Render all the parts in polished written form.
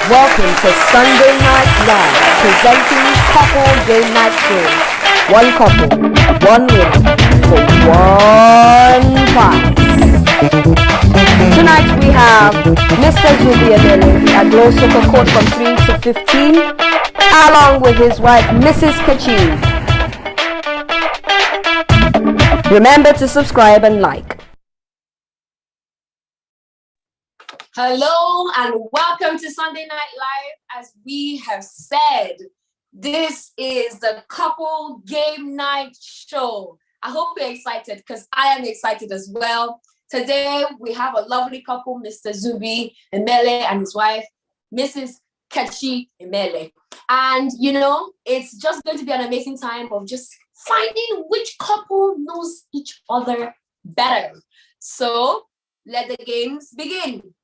Welcome to Sunday Night Live, presenting Couple Game Night Show. One couple, one winner, for one prize. Tonight we have Mr. Zubi Emele, the Aglow Soccer Court from 3 to 15, along with his wife, Mrs. Kachi. Remember to subscribe and like. Hello and welcome to Sunday Night Live. As we have said, this is the couple game night show. I hope you're excited because I am excited as well. Today we have a lovely couple, Mr. Zubi Emele and his wife, Mrs. Kachi Emele. And you know, it's just going to be an amazing time of just finding which couple knows each other better. So let the games begin.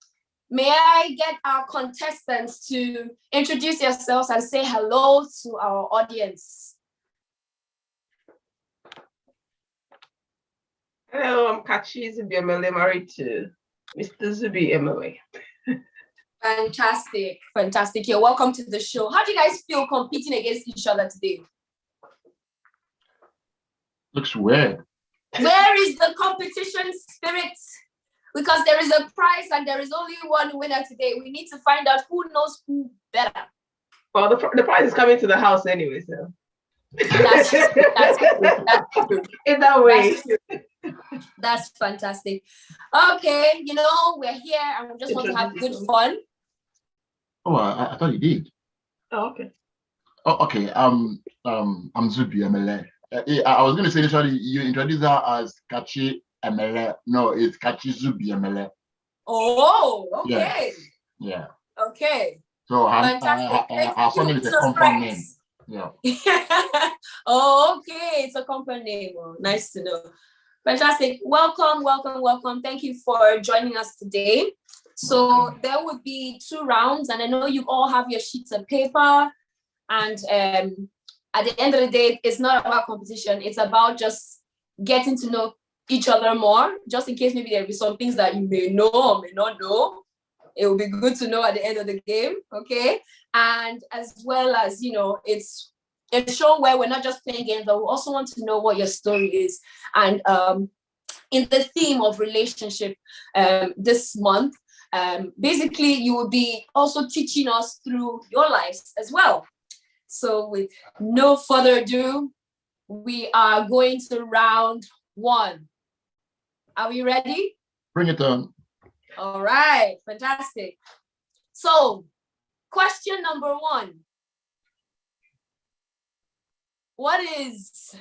May I get our contestants to introduce yourselves and say hello to our audience? Hello, I'm Kachi Emele, married to Mr. Zubi Emele. Fantastic, fantastic. You're welcome to the show. How do you guys feel competing against each other today? Looks weird. Where is the competition spirit? Because there is a prize and there is only one winner today. We need to find out who knows who better. Well, the prize is coming to the house anyway, so. That's true. In that way. That's fantastic. Okay, you know, we're here and we just want to have good fun. Oh, I thought you did. Oh, okay. Oh, okay. I'm Zubi Emele. I was going to say initially you introduced her as Kachi Emele. No, it's Kachi Zubi Emele. Oh, okay. Yeah. Okay. So our surname is a compound name. Yeah. Oh, okay. It's a compound name. Oh, nice to know. Fantastic. Welcome, welcome, welcome. Thank you for joining us today. So there would be 2 rounds, and I know you all have your sheets of paper. And at the end of the day, it's not about competition. It's about just getting to know each other more, just in case maybe there will be some things that you may know or may not know. It will be good to know at the end of the game, okay? And as well as, you know, it's a show where we're not just playing games, but we also want to know what your story is. And in the theme of relationship this month, basically you will be also teaching us through your lives as well. So with no further ado, we are going to round 1. Are we ready? Bring it on. All right, fantastic. So, question number 1. What is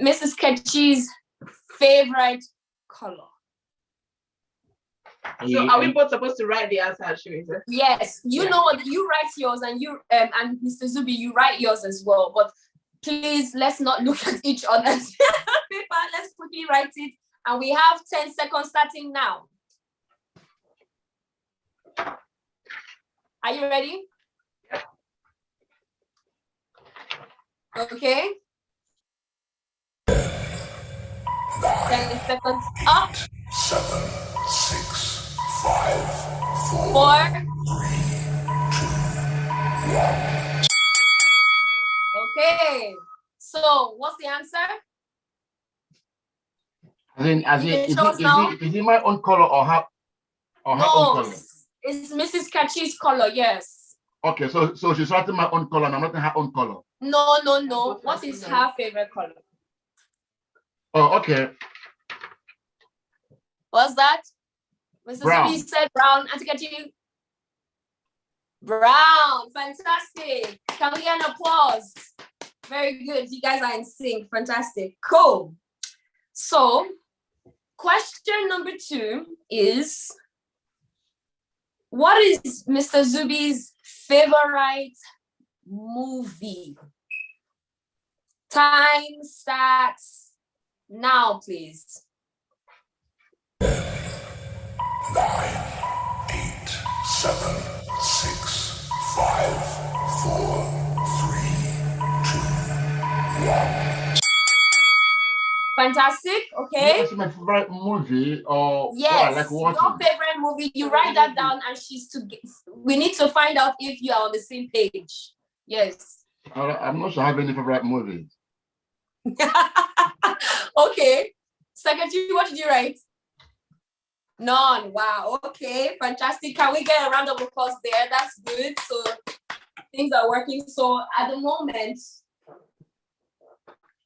Mrs. Kachi's favorite color? So are we both supposed to write the answer, actually? Yes, you know what, you write yours and you and Mr. Zubi, you write yours as well, but please, let's not look at each other's paper. Let's quickly write it. And we have 10 seconds starting now. Are you ready? Okay. 10 seconds up. 7, 6, 5, 4, 4. 3, 2, 1. Okay. So, what's the answer? Is it my own color or her own color? It's Mrs. Kachi's color, yes. Okay, so she's writing my own color and I'm writing her own color. No. What is her favorite color? Oh, okay. What's that? Mrs. Brown. Zubi said brown. Auntie Kachi? Brown. Fantastic. Can we get an applause? Very good. You guys are in sync. Fantastic. Cool. So, question number 2 is, what is Mr. Zubi's favorite movie? Time starts now, please. 9, 8, 7, 6, 5, 4, 3, 2, 1. Fantastic. Okay. What's my favorite movie or what I Yes, like your watching? favorite movie. You write that down, and we need to find out if you are on the same page. Yes. I'm not sure I have any favorite movies. Okay. Secretary, what did you write? None. Wow. Okay. Fantastic. Can we get a round of applause there? That's good. So things are working. So at the moment,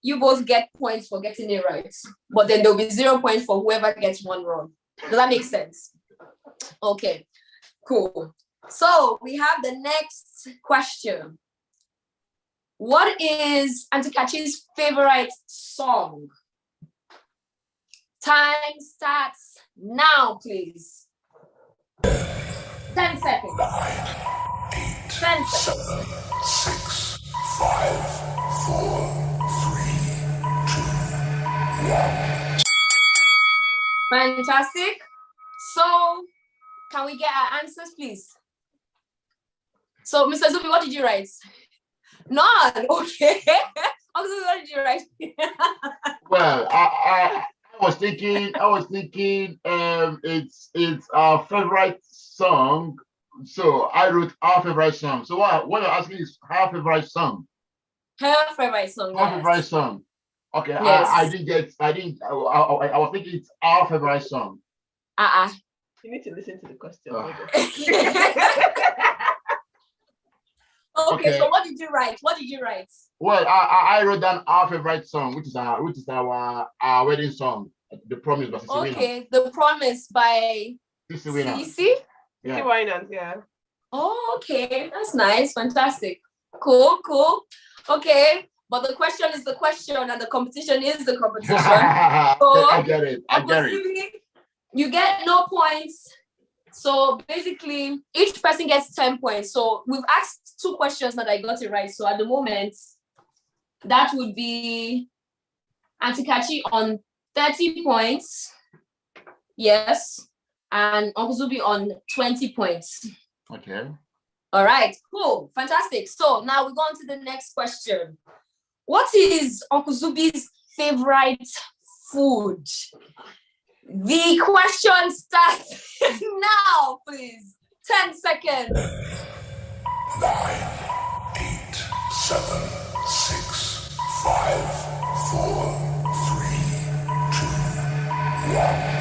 you both get points for getting it right, but then there'll be 0 points for whoever gets one wrong. Does that make sense? Okay, cool. So we have the next question. What is Auntie Kachi's favorite song? Time starts now, please. 10 seconds. 9, 8, 10 seconds. 7, 6, 5, 4, 3, 2, 1. Fantastic. So, can we get our answers, please? So, Mr. Zubi, what did you write? None. Okay. What did you write? Well, I was thinking, it's our favorite song. So I wrote our favorite song. So what you're asking is her favorite song. Her favorite song. Our Yes. favorite song. Okay, Yes. I was thinking it's our favorite song. You need to listen to the question. Okay, Okay. so what did you write? What did you write? Well, I wrote down our favorite song, which is our wedding song, The Promise by Sisi Okay, The Promise by Winner. Sisi. Yeah. Why not? Yeah. Oh, okay, that's nice, fantastic, cool. Okay, but the question is the question, and the competition is the competition. I get it. You get no points. So basically, each person gets 10 points. So we've asked 2 questions that I got it right. So at the moment, that would be Auntie Kachi on 30 points. Yes. And Uncle Zubi on 20 points. Okay. All right, cool, fantastic. So now we go on to the next question. What is Uncle Zubi's favorite food? The question starts now, please. 10 seconds. 9, 8, 7, 6, 5, 4, 3, 2, 1.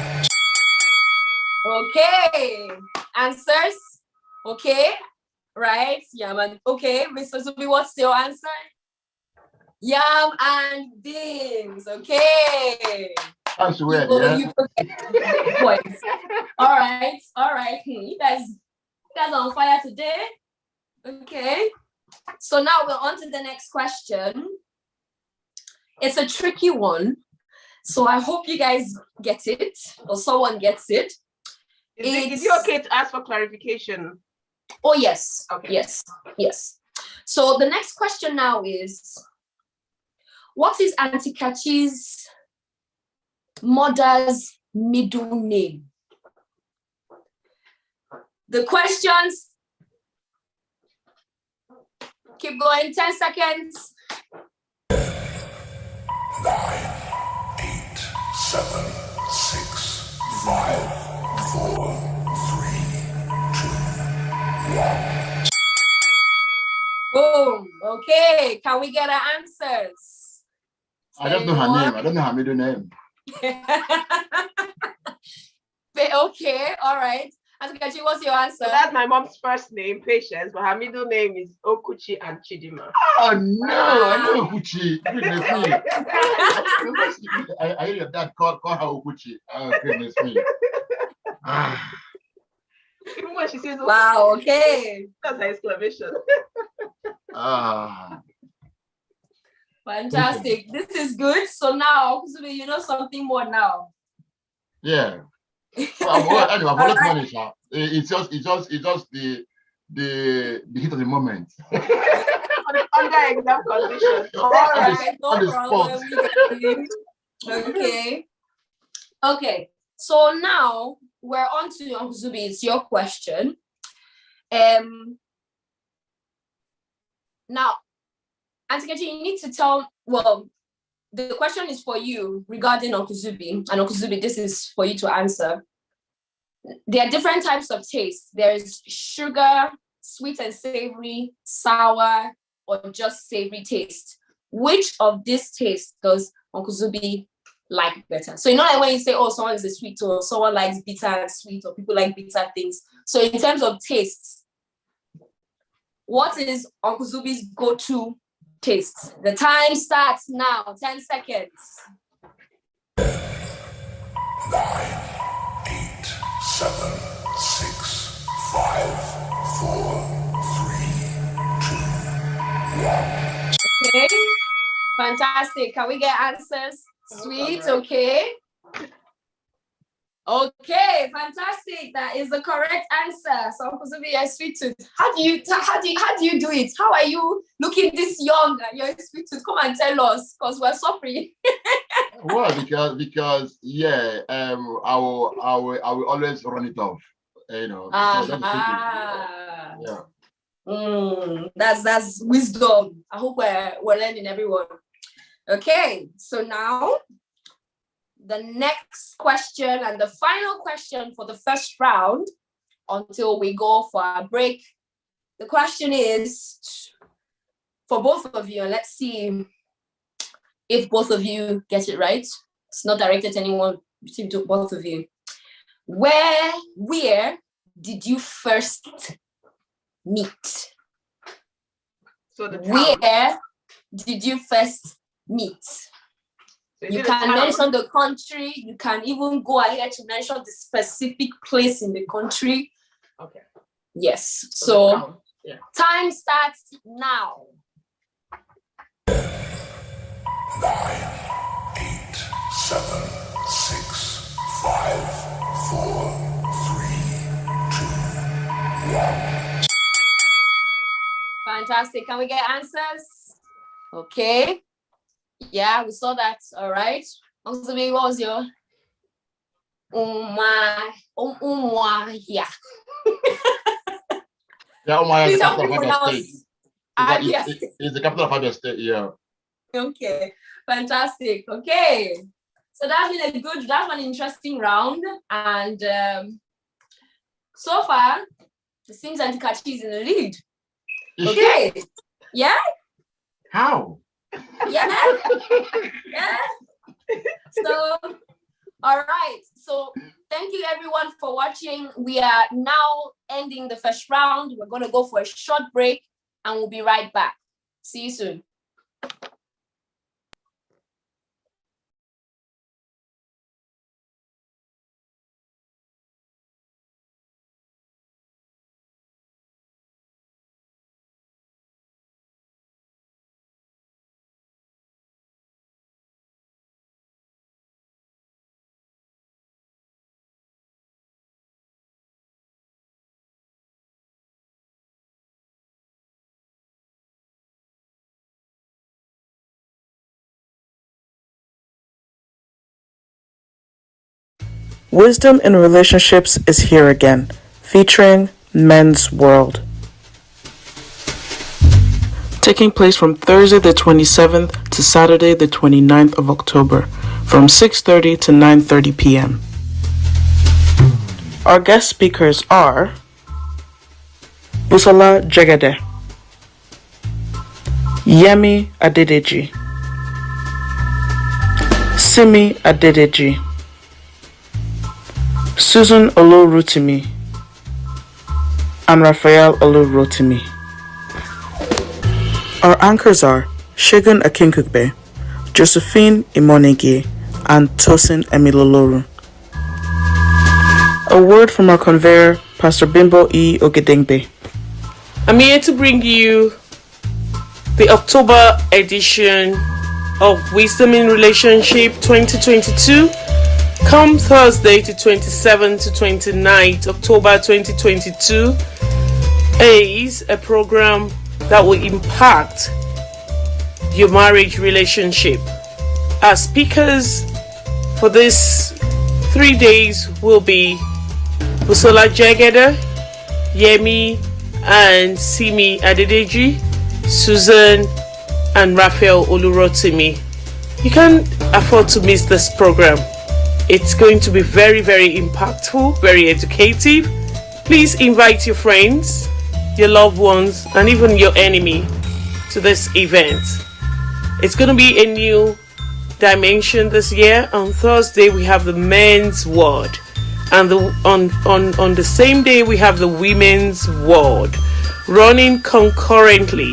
Okay, answers. Okay, right? Yam and okay, Mr. Zubi, what's your answer? Yam and beans. Okay. That's weird, You yeah. get points. All right. You guys are on fire today. Okay. So now we're on to the next question. It's a tricky one. So I hope you guys get it, or someone gets it. Is it okay to ask for clarification? Oh, yes. Okay. Yes. So the next question now is, what is Auntie Kachi's mother's middle name? The questions keep going. 10 seconds. 9, 8, 7, 6, 5, 4, 3, 2, 1. Boom. Okay. Can we get our answers? I don't know her name. I don't know her middle name. Okay. All right. Auntie Kachi, what's your answer? So that's my mom's first name, Patience, but her middle name is Okuchi and Chidima. Oh no, I know Okuchi. Goodness me. I hear your dad call her Okuchi. Oh goodness me. Even when she says, Wow, okay. That's an exclamation. Fantastic. This is good. So now, you know something more now. Yeah. Well, anyway, I've always managed that. It's just the heat of the moment. Under exam conditions. All right, no on the problem. Okay. Okay. So now we're on to Uncle Zubi. It's your question. Now, Auntie Kachi, you need to tell. Well, the question is for you regarding Uncle Zubi. And Uncle Zubi, this is for you to answer. There are different types of taste. There's sugar, sweet and savory, sour, or just savory taste. Which of these tastes does Uncle Zubi like better? So you know, like when you say, oh, someone is a sweet, or someone likes bitter and sweet, or people like bitter things. So in terms of tastes, what is Uncle Zubi's go-to taste? The time starts now. 10 seconds. 9, 8, 7, 6, 5, 4, 3, 2, 1. Okay. Fantastic. Can we get answers? Sweet. Okay. Okay, fantastic. That is the correct answer. So Uncle Zubi, you're a sweet tooth. How do you do it? How are you looking this young and you're a sweet tooth? Come and tell us, because we're suffering. Well, because yeah, I will always run it off. You know. So that's yeah. That's wisdom. I hope we're learning, everyone. Okay, so now the next question and the final question for the first round until we go for a break. The question is for both of you, and let's see if both of you get it right. It's not directed to anyone, between both of you. Where did you first meet? So where did you first meet? So you can mention the country. You can even go ahead to mention the specific place in the country. Okay. Yes. So yeah. Time starts now. 9, 8, 7, 6, 5, 4, 3, 2, 1. Fantastic. Can we get answers? Okay. Yeah, we saw that. All right. Uncle Zubi, what was your? Yeah. Yeah, Please is the help me capital of Abia pronounce. State. Yes. It's the capital of Abia State, yeah. Okay. Fantastic. Okay. So that's been an interesting round. And so far, it seems Auntie Kachi is in the lead. Okay. Yeah? How? Yeah. Yeah. So, all right. So thank you everyone for watching. We are now ending the first round. We're going to go for a short break and we'll be right back. See you soon. Wisdom in Relationships is here again, featuring Men's World. Taking place from Thursday the 27th to Saturday the 29th of October, from 6:30 to 9:30 p.m. Our guest speakers are Busola Jegede, Yemi Adedeji, Simi Adedeji, Susan Olorutimi, and Raphael Olorotimi. Our anchors are Shegun Akinkugbe, Josephine Imonege, and Tosin Emiloloru. A word from our conveyor, Pastor Bimbo E. Ogedengbe. I'm here to bring you the October edition of Wisdom in Relationship 2022. Come Thursday to 27th to 29th October 2022 is a program that will impact your marriage relationship. Our speakers for this 3 days will be Busola Jegede, Yemi and Simi Adedeji, Susan and Raphael Olurotimi. You can't afford to miss this program. It's going to be very, very impactful, very educative. Please invite your friends, your loved ones, and even your enemy to this event. It's going to be a new dimension this year. On Thursday, we have the men's ward. And on the same day, we have the women's ward running concurrently.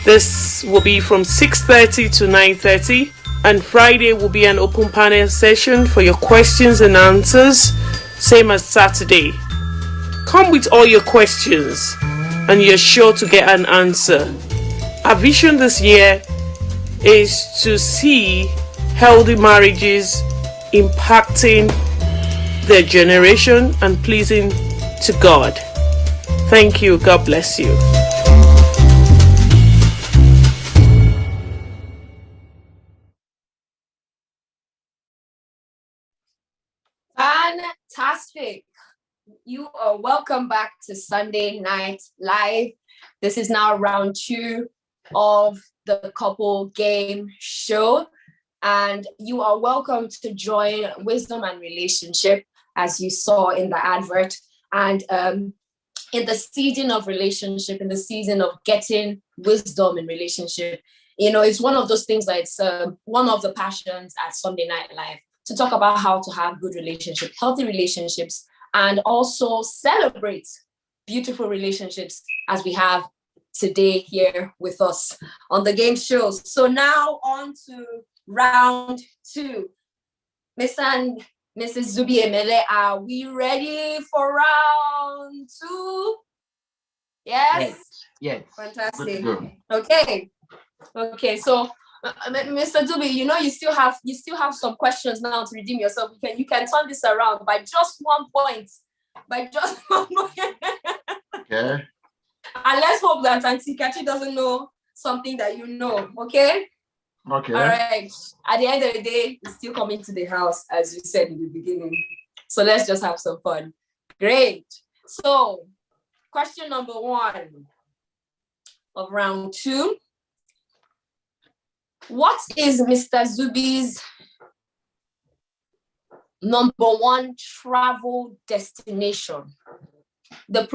This will be from 6:30 to 9:30. And Friday will be an open panel session for your questions and answers, same as Saturday. Come with all your questions and you're sure to get an answer. Our vision this year is to see healthy marriages impacting their generation and pleasing to God. Thank you. God bless you. Fantastic. You are welcome back to Sunday Night Live. This is now round 2 of the couple game show. And you are welcome to join Wisdom and Relationship, as you saw in the advert. And in the season of relationship, in the season of getting wisdom in relationship, you know, it's one of those things that it's one of the passions at Sunday Night Live, to talk about how to have good relationships, healthy relationships, and also celebrate beautiful relationships as we have today here with us on the game shows. So now on to round 2. Mr. and Mrs. Zubi Emele, are we ready for round 2? Yes? Yes. Fantastic. Good. Okay, so Mr. Zubi, you know you still have some questions now to redeem yourself. You can turn this around by just 1 point. By just 1 point. Okay. And let's hope that Auntie Kachi doesn't know something that you know. Okay? Okay. All right. At the end of the day, it's still coming to the house, as you said in the beginning. So let's just have some fun. Great. So, question number 1 of round 2. What is Mr. Zubi's number 1 travel destination? The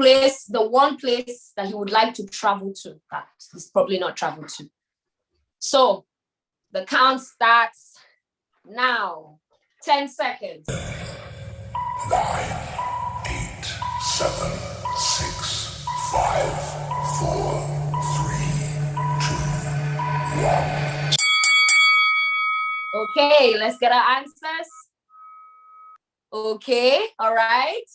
one place that he would like to travel to, that he's probably not traveled to. So, the count starts now. 10 seconds. 9, 8, 7, 6, 5, 4, 3, 2, 1. Okay, let's get our answers. Okay, all right.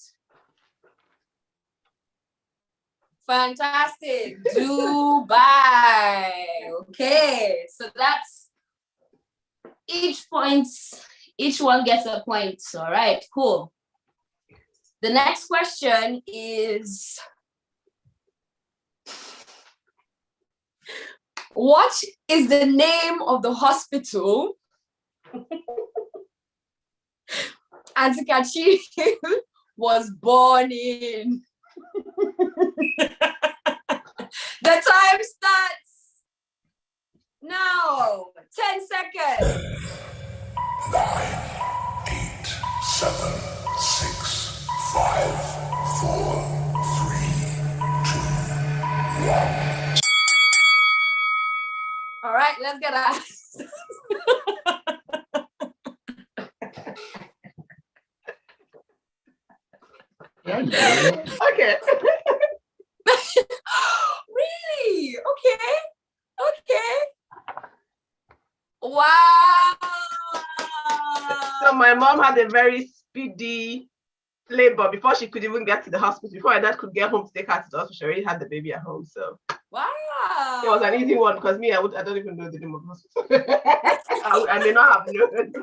Fantastic. Dubai. Okay, so that's each one gets a point. All right, cool. The next question is, what is the name of the hospital Auntie Kachi was born in? The time starts now. 10 seconds. 9, 8, 7, 6, 5, 4, 3, 2, 1. All right, let's get our Yeah, you know. Okay. Really? Okay. Wow. So my mom had a very speedy labor before she could even get to the hospital. Before my dad could get home to take her to the hospital, she already had the baby at home. So Wow. it was an easy one because me, I don't even know the name of the hospital. I may not have known.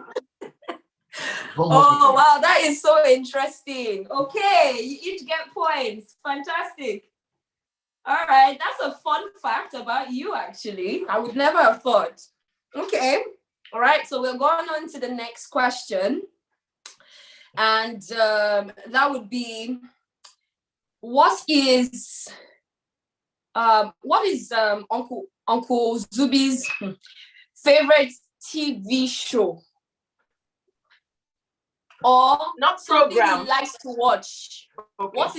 Oh, wow, that is so interesting. Okay, you each get points. Fantastic. All right, that's a fun fact about you, actually. I would never have thought. Okay, all right, so we're going on to the next question. And that would be, what is Uncle Zubi's favorite TV show or Not something program. he likes to watch. Okay. What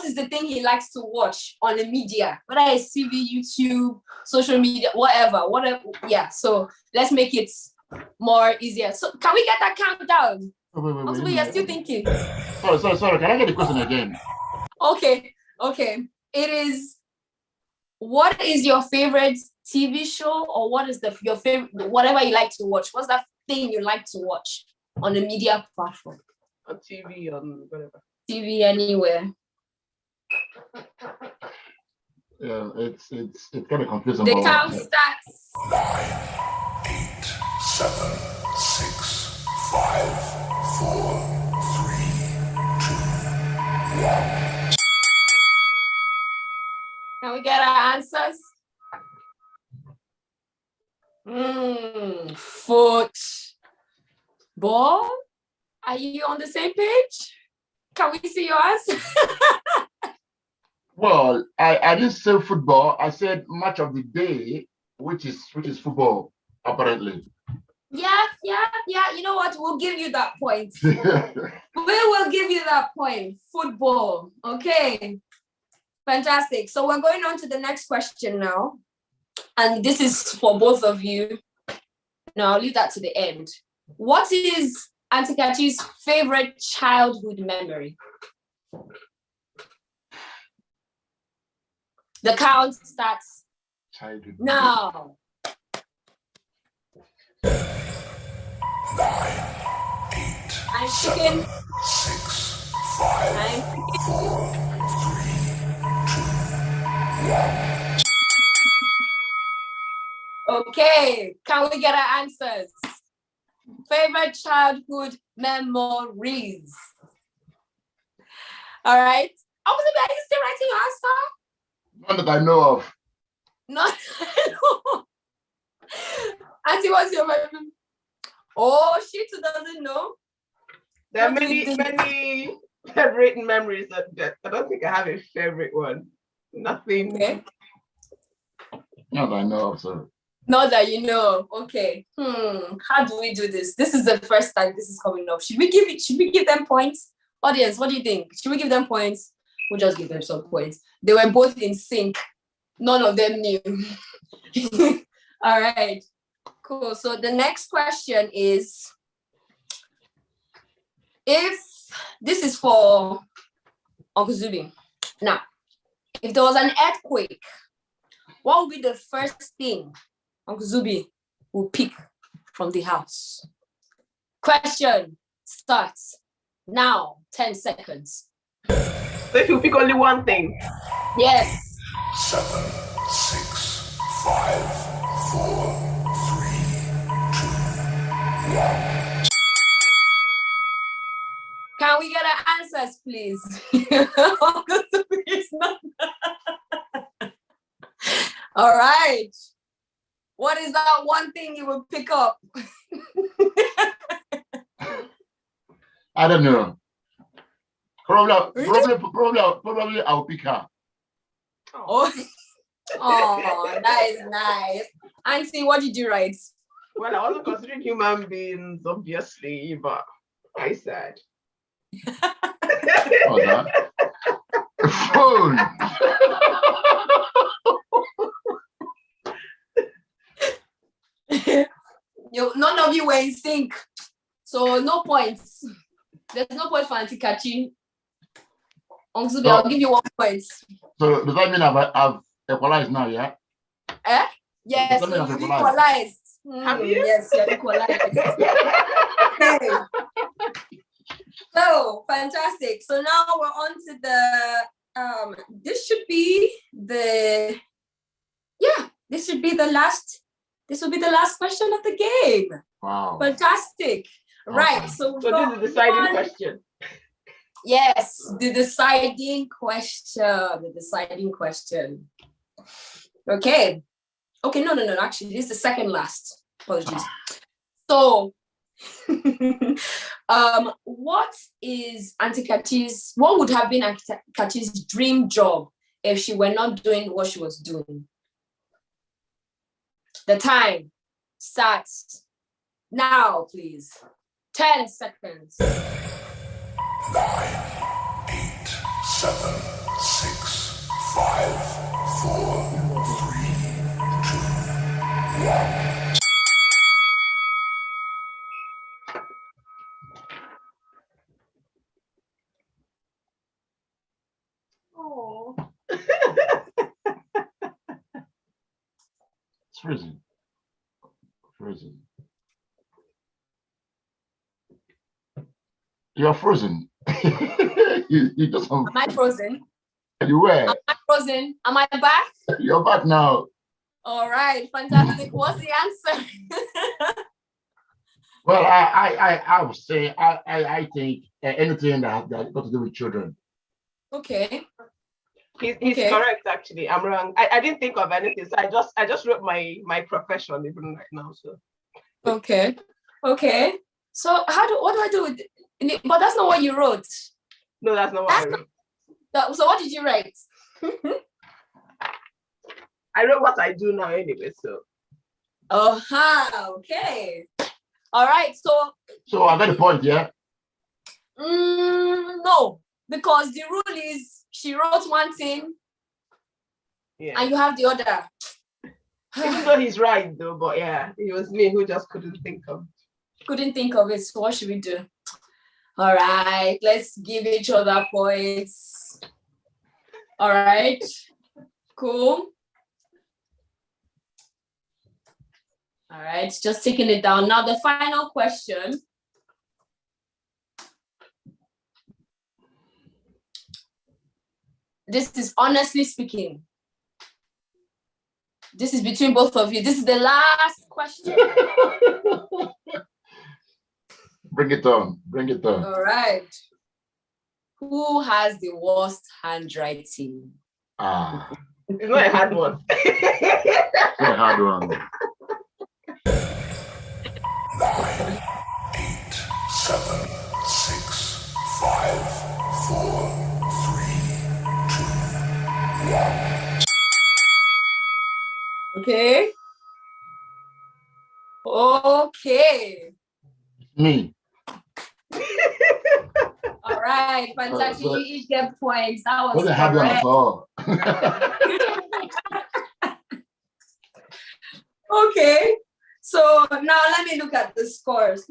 is the thing he likes to watch on the media? Whether it's TV, YouTube, social media, whatever. Yeah. So let's make it more easier. So can we get that countdown? Wait, You're still thinking. Sorry. Can I get the question again? Okay. It is, what is your favorite TV show, or what is your favorite, whatever you like to watch? What's that thing you like to watch on the media platform? On TV, on whatever. TV, anywhere. Yeah, it's kind of confusing. The count starts. 9, 8, 7, 6, 5, 4, 3, 2, 1. Can we get our answers? Football. Are you on the same page? Can we see your answer? Well, I didn't say football. I said match of the day, which is football, apparently. Yeah. You know what? We'll give you that point. We will give you that point. Football. Okay. Fantastic. So we're going on to the next question now. And this is for both of you. No, I'll leave that to the end. What is Auntie Kachi's favorite childhood memory? The count starts Childhood. now. 9, 8, I'm 7, picking. 6, 5, I'm picking. 4, 3, 2, 1. Okay, can we get our answers? Favorite childhood memories. All right. Are you still writing your answer? None that I know of. Not. Auntie, what's your memory? Oh, she too doesn't know. There are What do you many favorite memories that I don't think I have a favorite one. Nothing. Okay. Not that I know of, so. Not that you know. Okay. How do we do this? This is the first time this is coming up. Should we give them points? Audience, what do you think? Should we give them points? We'll just give them some points. They were both in sync. None of them knew. All right. Cool. So the next question is, if this is for Uncle Zubi. Now, if there was an earthquake, what would be the first thing Uncle Zubi will pick from the house? Question starts now. 10 seconds. So if you pick only one thing. Yes. 7, 6, 5, 4, 3, 2, 1. Can we get our answers, please? Uncle Zubi is not. All right. What is that one thing you will pick up? I don't know. Probably I'll pick her. Oh, that is nice. Auntie, what did you write? Well, I wasn't considering human beings, obviously, but I said. Oh, that. Phone. None of you were in sync, so no points. There's no point for Auntie Kachi. Uncle Zubi, I'll give you 1 point. So does that mean I've equalized now, yeah? Yes, Does that mean so I've you equalized? equalized. Have you? Yes, you're equalized. Okay. So fantastic. So now we're on to the this should be the last. This will be the last question of the game. Wow. Fantastic. Awesome. Right. So So this is the deciding question. Yes, the deciding question. The deciding question. Okay. No. Actually, this is the second last. Apologies. So, what would have been Auntie Kachi's dream job if she were not doing what she was doing? The time starts Now, please. 10 seconds. 9, 8, 7, 6, 5, 4, 3, 2, 1. Oh. It's frozen. Frozen. You're frozen. you just Am I frozen? You were. Am I frozen? Am I back? You're back now. All right, fantastic. What's the answer? Well, I would say I think anything that got to do with children. Okay. He's Okay. correct, actually. I'm wrong. I didn't think of anything, so I just wrote my profession even right now. So Okay. Okay. So what do I do with it? But that's not what you wrote. no, that's not what I wrote. So what did you write? I wrote what I do now anyway. So Okay. All right. So I got the point, yeah? No, because the rule is she wrote one thing yeah. and you have the other. Even though he's right though, but yeah, it was me who just couldn't think of it. So what should we do? All right, let's give each other points. All right, cool. All right, just taking it down. Now the final question. This is honestly speaking. This is between both of you. This is the last question. Bring it on. Bring it on. All right. Who has the worst handwriting? It's not a hard one. It's a hard one. 9, 8, 7, 6, 5, 4, 3, 2, 1. Okay. Okay. Me. All right, fantastic. You each get points. That was Wasn't a hard one at all. Okay. So now let me look at the scores.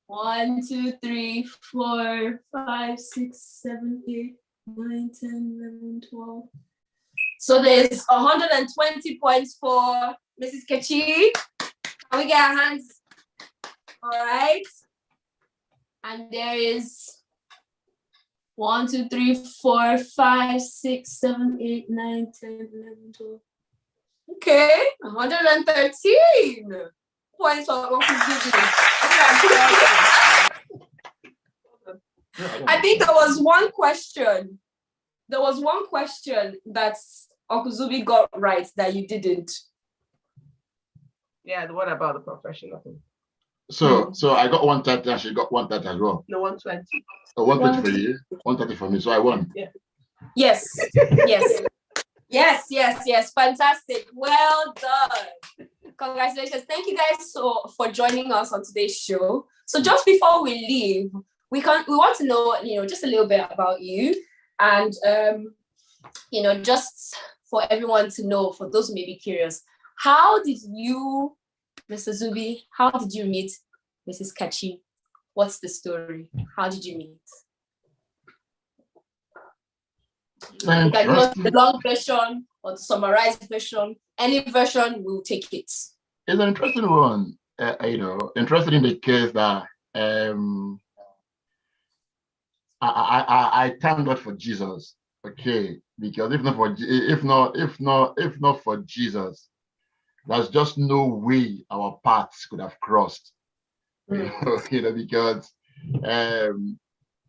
1, 2, 3, 4, 5, 6, 7, 8, 9, 10, 11, 12. So there's 120 points for Mrs. Kachi. Can we get our hands? All right. And there is 1, 2, 3, 4, 5, 6, 7, 8, 9, 10, 11, 12. Okay, 113 points for Uncle Zubi. I think there was one question. There was one question that Uncle Zubi got right that you didn't. Yeah, the one about the profession of him. So I got 130 and she got 130 as well. No, 120. So 130 for you, 130 for me. So I won. Yeah. Yes. Yes. Fantastic. Well done. Congratulations. Thank you guys for joining us on today's show. So just before we leave, we want to know, just a little bit about you, and just for everyone to know, for those who may be curious, how did you, Mr. Zubi, how did you meet Mrs. Kachi? What's the story? How did you meet? You can give us the long version or the summarized version. Any version, we'll take it. It's an interesting one. Interested in the case that I thank God for Jesus. Okay, because if not for Jesus, there's just no way our paths could have crossed. Because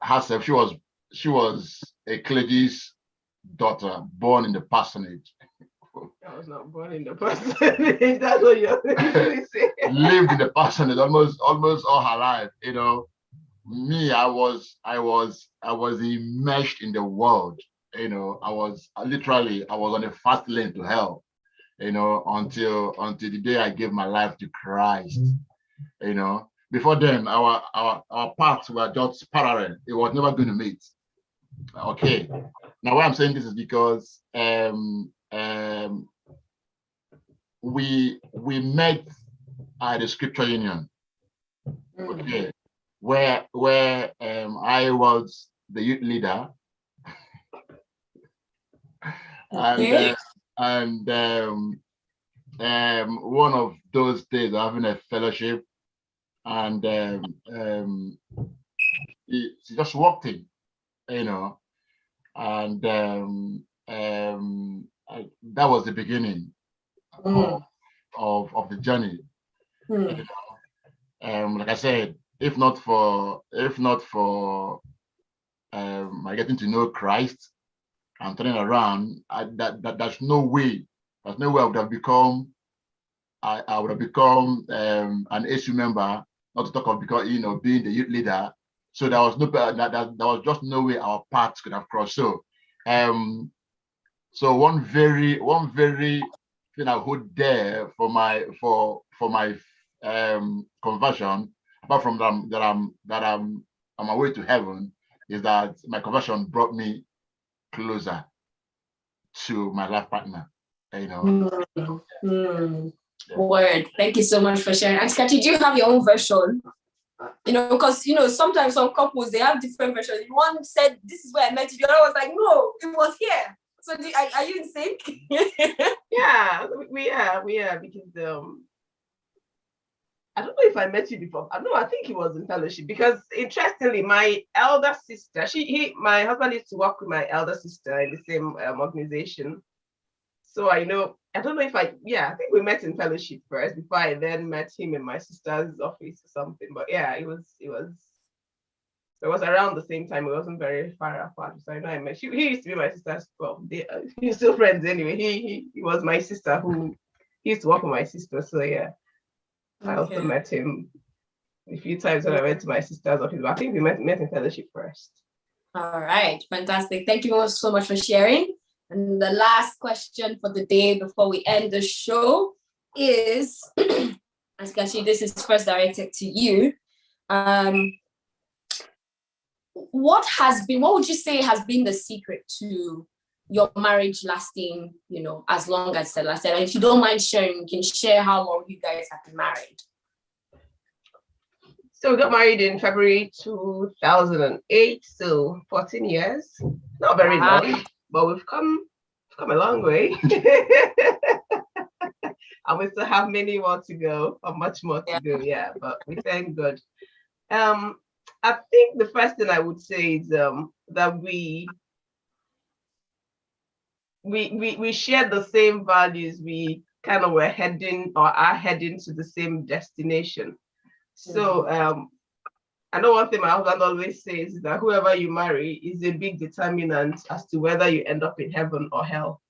herself, she was a clergy's daughter born in the parsonage. I was not born in the parsonage. That's what you're really saying. Lived in the parsonage almost all her life. Me, I was immersed in the world. I was on the fast lane to hell. until the day I gave my life to Christ. Before then, our paths were just parallel. It was never going to meet. Okay. Now, why I'm saying this is because we met at the Scripture Union. Okay, where I was the youth leader, Okay. and one of those days having a fellowship, and he just walked in, and that was the beginning of the journey. Like I said, if not for my getting to know Christ and turning around, there's no way I would have become an ASU member, not to talk of being the youth leader. So there was there was just no way our paths could have crossed. So one very thing I hold there for my conversion, apart from that I'm on my way to heaven, is that my conversion brought me closer to my life partner. Word. Thank you so much for sharing. And Kachi, do you have your own version? Because sometimes some couples, they have different versions. One said, "This is where I met you." The other was like, "No, it was here." So are you in sync? Yeah, we are because I don't know if I met you before. No, I think he was in fellowship because interestingly, my elder sister, my husband used to work with my elder sister in the same organization. So I don't know if I think we met in fellowship first before I then met him in my sister's office or something. But yeah, it was around the same time. It wasn't very far apart. So I know I met. He used to be my sister's. Well, he's still friends anyway. He was my sister who he used to work with my sister. So yeah, I also met him a few times when I went to my sister's office. But I think we met in fellowship first. All right, fantastic. Thank you so much for sharing. And the last question for the day before we end the show is, Kachi, this is first directed to you. What would you say has been the secret to your marriage lasting, as long as it lasted? And if you don't mind sharing, you can share how long you guys have been married. So we got married in February 2008, so 14 years. Not very long, but we've come a long way. And we still have many more to go, or much more to go, but we thank God. I think the first thing I would say is that we share the same values. We kind of are heading to the same destination. So I know one thing my husband always says is that whoever you marry is a big determinant as to whether you end up in heaven or hell.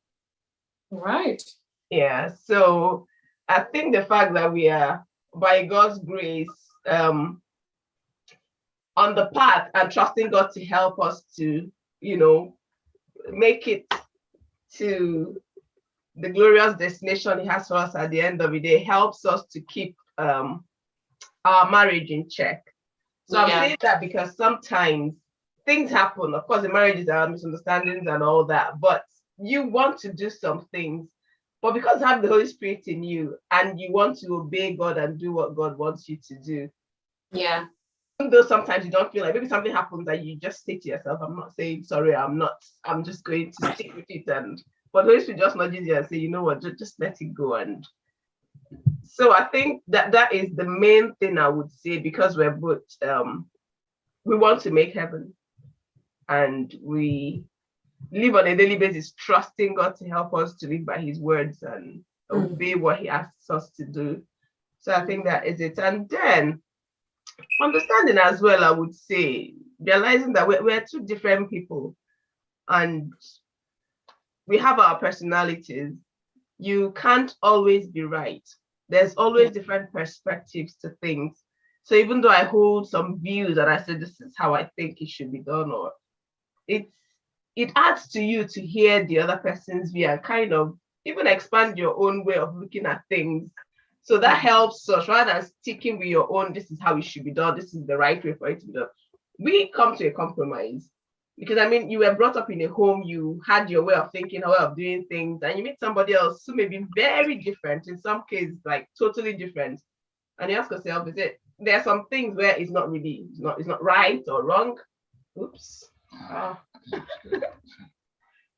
Right. Yeah. So I think the fact that we are, by God's grace, on the path and trusting God to help us to, make it to the glorious destination He has for us at the end of the day helps us to keep our marriage in check. So I'm saying that because sometimes things happen. Of course, in marriages there are misunderstandings and all that, but you want to do some things, but because you have the Holy Spirit in you and you want to obey God and do what God wants you to do. Yeah. Even though sometimes you don't feel like, maybe something happens that you just say to yourself, I'm not saying sorry, I'm just going to stick with it. But the Holy Spirit just nudges you and say, you know what, just let it go. And so I think that is the main thing I would say, because we're both, we want to make heaven and we live on a daily basis, trusting God to help us to live by His words and obey what He asks us to do. So I think that is it. And then understanding as well, I would say, realizing that we're two different people and we have our personalities. You can't always be right. There's always different perspectives to things. So even though I hold some views and I say this is how I think it should be done, or it adds to you to hear the other person's view and kind of even expand your own way of looking at things. So that helps us rather than sticking with your own, this is how it should be done, this is the right way for it to be done. We come to a compromise. Because I mean, you were brought up in a home, you had your way of thinking, a way of doing things, and you meet somebody else who may be very different, in some cases, like totally different. And you ask yourself, there are some things where it's not right or wrong. Oops.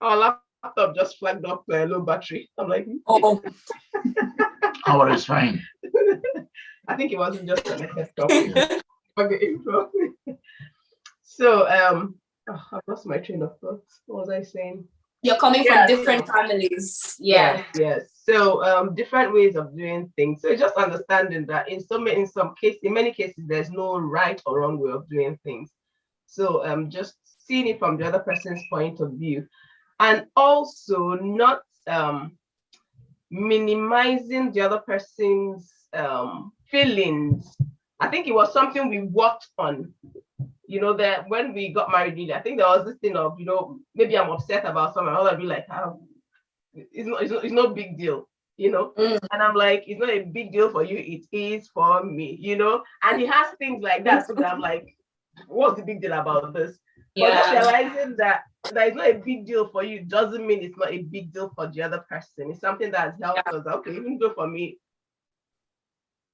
Our laptop just flagged up low battery. I'm like, Oh, Our is fine. I think it wasn't just an desktop. So I've lost my train of thought. What was I saying? you're coming from different families. Yeah. Yes. So different ways of doing things. So it's just understanding that in many cases, there's no right or wrong way of doing things. So just seeing it from the other person's point of view, and also not minimizing the other person's feelings. I think it was something we worked on. You know, that when we got married, really, I think there was this thing of, you know, maybe I'm upset about something. I'll be like, it's no big deal, you know. And I'm like, it's not a big deal for you. It is for me, you know. And he has things like that. So that I'm like, what's the big deal about this? But just realizing that it's not a big deal for you doesn't mean it's not a big deal for the other person. It's something that has helped us. Okay, even though for me,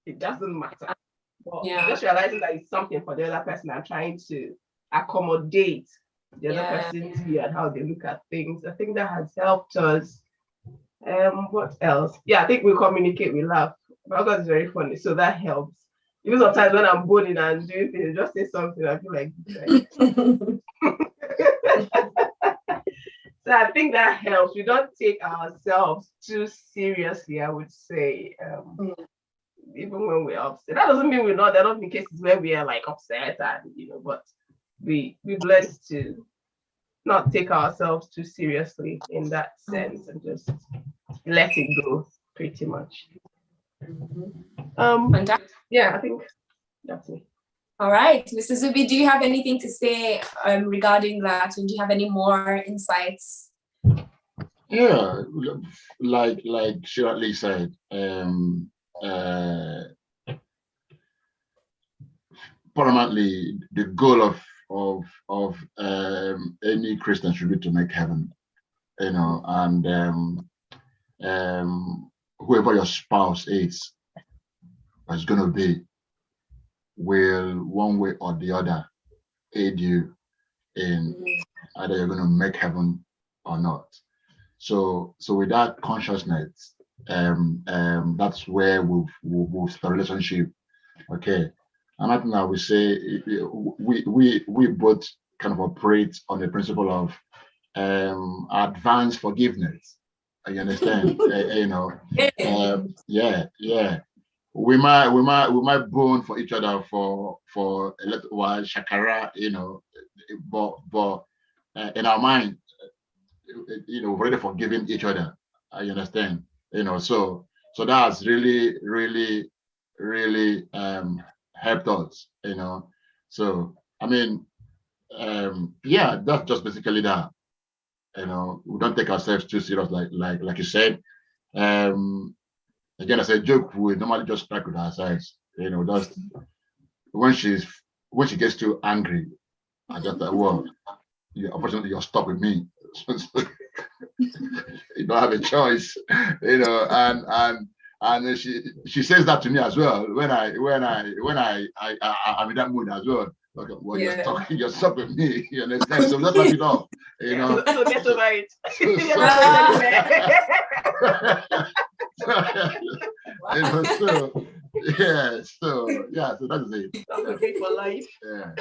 it doesn't matter. But just realizing that it's something for the other person and trying to accommodate the other person's view and how they look at things. I think that has helped us. What else? Yeah, I think we communicate, we laugh. My husband is very funny, so that helps. Even sometimes when I'm boning and doing things, just say something, I feel like so I think that helps. We don't take ourselves too seriously, I would say. Even when we're upset. That doesn't mean we're not. There are often cases where we are like upset and, you know, but we've learned to not take ourselves too seriously in that sense and just let it go pretty much. Yeah, I think that's it. All right, Mr. Zubi, do you have anything to say regarding that? And do you have any more insights? Yeah, like Shirley said, paramountly the goal of any Christian should be to make heaven, you know, and whoever your spouse is going to be will one way or the other aid you in either you're going to make heaven or not. So with that consciousness, that's where we'll start a relationship. Okay. And I think I would say we both kind of operate on the principle of advanced forgiveness. You understand? You know, yeah. We might bone for each other for a little while, shakara, you know, but in our mind, you know, we've already forgiven each other. You understand? You know, so that's really helped us, you know. So I mean, yeah, that's just basically that. You know, we don't take ourselves too serious, like you said. Again, as a joke, we normally just crack with ourselves. You know, just when she gets too angry, I just like, well, unfortunately, you're stuck with me. You don't have a choice, you know, and she says that to me as well when I'm in that mood as well. Okay, well, you're stuck with me, you understand? So just let it off, you know. So get over it. You know, so that's it. That's okay for life. Yeah.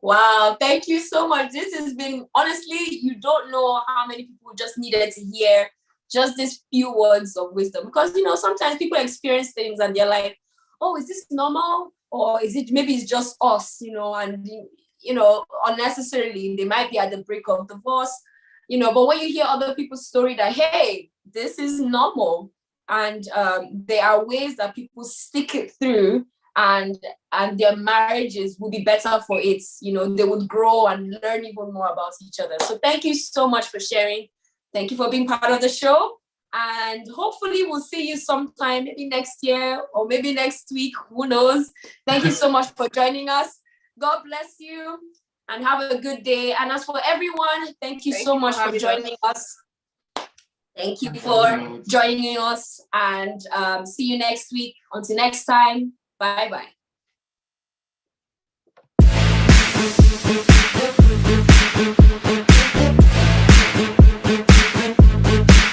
Wow, thank you so much. This has been, honestly, you don't know how many people just needed to hear just these few words of wisdom. Because, you know, sometimes people experience things and they're like, oh, is this normal? Or is it, maybe it's just us, you know, and, you know, unnecessarily, they might be at the brink of divorce, you know, but when you hear other people's story that, hey, this is normal. And there are ways that people stick it through and their marriages will be better for it. You know, they would grow and learn even more about each other. So thank you so much for sharing. Thank you for being part of the show. And hopefully we'll see you sometime, maybe next year or maybe next week. Who knows? Thank you so much for joining us. God bless you and have a good day. And as for everyone, thank you so much for joining us. Thank you for joining us, and see you next week. Until next time, bye-bye.